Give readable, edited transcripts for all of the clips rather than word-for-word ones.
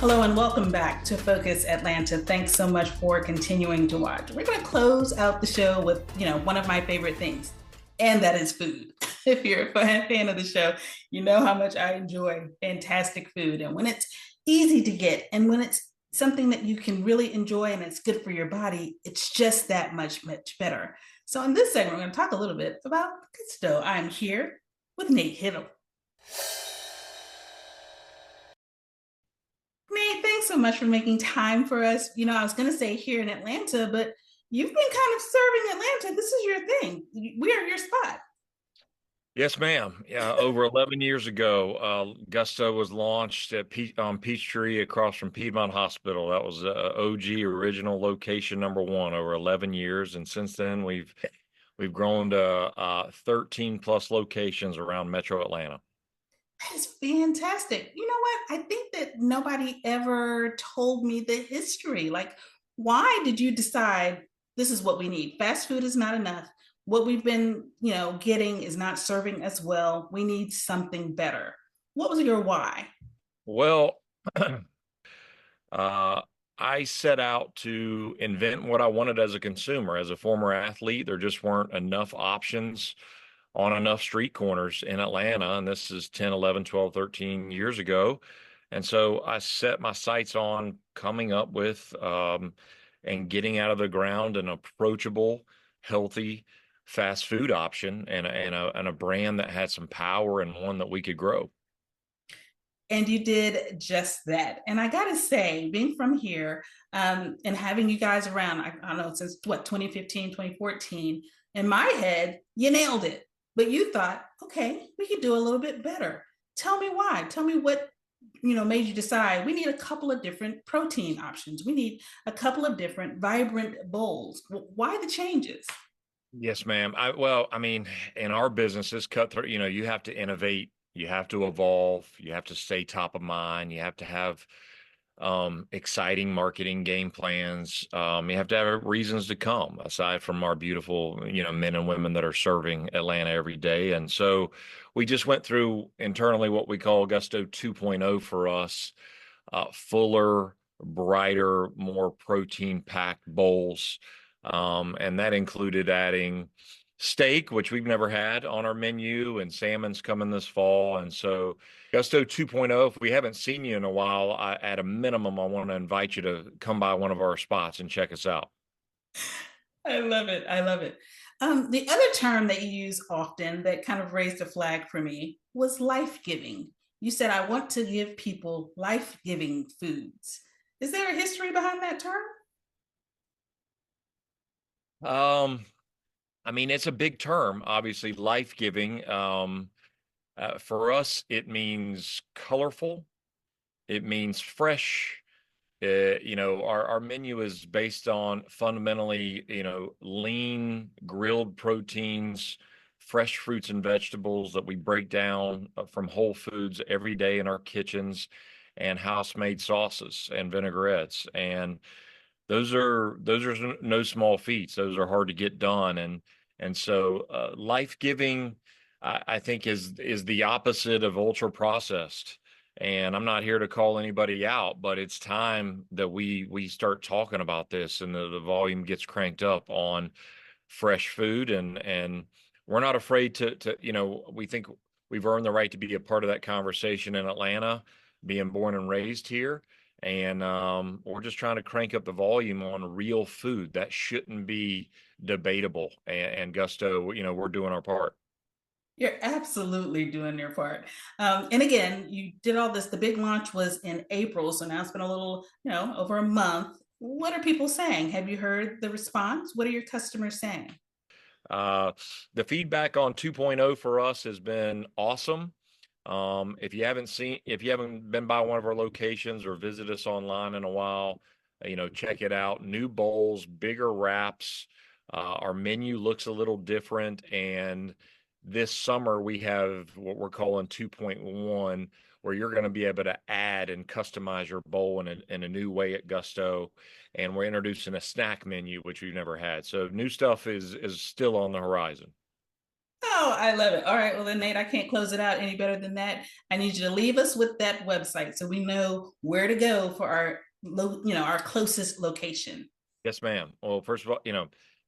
Hello and welcome back to Focus Atlanta. Thanks so much for continuing to watch. We're going to close out the show with, one of my favorite things, and that is food. If you're a fan of the show, you know how much I enjoy fantastic food. And when it's easy to get and when it's something that you can really enjoy and it's good for your body, it's just that much better. So in this segment, we're going to talk a little bit about Gusto. I'm here with Nate Hittle. Nate, thanks so much for making time for us. I was going to say here in Atlanta, but you've been kind of serving Atlanta. This is your thing. We are your spot. Yes, ma'am. Yeah, over 11 years ago, Gusto was launched at Peachtree across from Piedmont Hospital. That was OG original location number one over 11 years, and since then we've grown to 13 plus locations around Metro Atlanta. That is fantastic. You know what? I think that nobody ever told me the history. Like, why did you decide this is what we need? Fast food is not enough. What we've been, getting is not serving us well. We need something better. What was your why? Well, uh, I set out to invent what I wanted as a consumer. As a former athlete, there just weren't enough options on enough street corners in Atlanta. And this is 10, 11, 12, 13 years ago. And so I set my sights on coming up with and getting out of the ground an approachable, healthy fast food option and a brand that had some power and one that we could grow. And you did just that. And I gotta say, being from here, and having you guys around, I don't know, since what, 2015, 2014, in my head, you nailed it. But you thought, okay, we could do a little bit better. Tell me why. Tell me what, made you decide we need a couple of different protein options. We need a couple of different vibrant bowls. Why the changes? Yes, ma'am. I mean, in our business, it's cutthroat. You have to innovate, you have to evolve, you have to stay top of mind, you have to have exciting marketing game plans. You have to have reasons to come aside from our beautiful, men and women that are serving Atlanta every day. And so we just went through internally what we call Gusto 2.0 for us, fuller, brighter, more protein packed bowls. And that included adding steak, which we've never had on our menu, and salmon's coming this fall. And so Gusto 2.0, if we haven't seen you in a while, at a minimum, I want to invite you to come by one of our spots and check us out. I love it. I love it. The other term that you use often that kind of raised a flag for me was life giving. You said, I want to give people life giving foods. Is there a history behind that term? Um, I mean, it's a big term, obviously, life-giving. For us, it means colorful, it means fresh. Our menu is based on fundamentally, lean grilled proteins, fresh fruits and vegetables that we break down from Whole Foods every day in our kitchens, and house-made sauces and vinaigrettes. And those are no small feats. Those are hard to get done, and so life-giving, I think is the opposite of ultra processed. And I'm not here to call anybody out, but it's time that we start talking about this and the volume gets cranked up on fresh food, and we're not afraid to we think we've earned the right to be a part of that conversation in Atlanta, being born and raised here. And we're just trying to crank up the volume on real food that shouldn't be debatable. And Gusto, we're doing our part. You're absolutely doing your part. And again, you did all this. The big launch was in April. So now it's been a little, over a month. What are people saying? Have you heard the response? What are your customers saying? Uh, the feedback on 2.0 for us has been awesome. If you haven't been by one of our locations or visited us online in a while, check it out. New bowls, bigger wraps. Our menu looks a little different. And this summer we have what we're calling 2.1, where you're going to be able to add and customize your bowl in a new way at Gusto. And we're introducing a snack menu, which we've never had. So new stuff is still on the horizon. Oh, I love it. All right. Well, then, Nate, I can't close it out any better than that. I need you to leave us with that website so we know where to go for our, our closest location. Yes, ma'am. Well, first of all,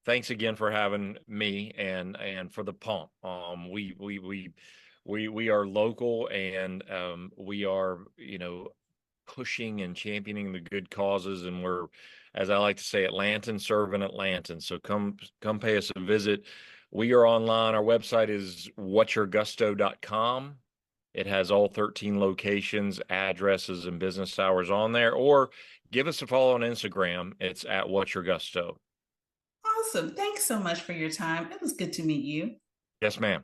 thanks again for having me and for the pump. We are local and we are, pushing and championing the good causes, and we're, as I like to say, Atlantans serving Atlantans. So come pay us a visit. We are online. Our website is whatyourgusto.com. It has all 13 locations, addresses, and business hours on there. Or give us a follow on Instagram. It's at What's Your Gusto. Awesome. Thanks so much for your time. It was good to meet you. Yes, ma'am.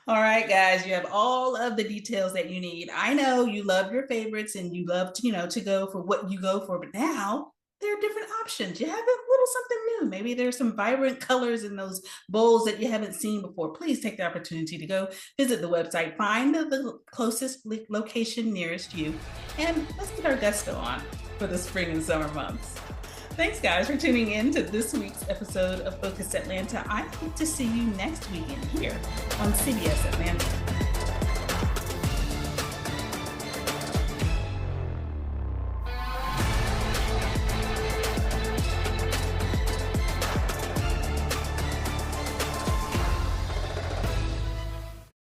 All right, guys, you have all of the details that you need. I know you love your favorites and you love to, to go for what you go for, but now there are different options. You have a little something new. Maybe there's some vibrant colors in those bowls that you haven't seen before. Please take the opportunity to go visit the website, find the closest location nearest you, and let's get our gusto on for the spring and summer months. Thanks, guys, for tuning in to this week's episode of Focus Atlanta. I hope to see you next weekend here on CBS Atlanta.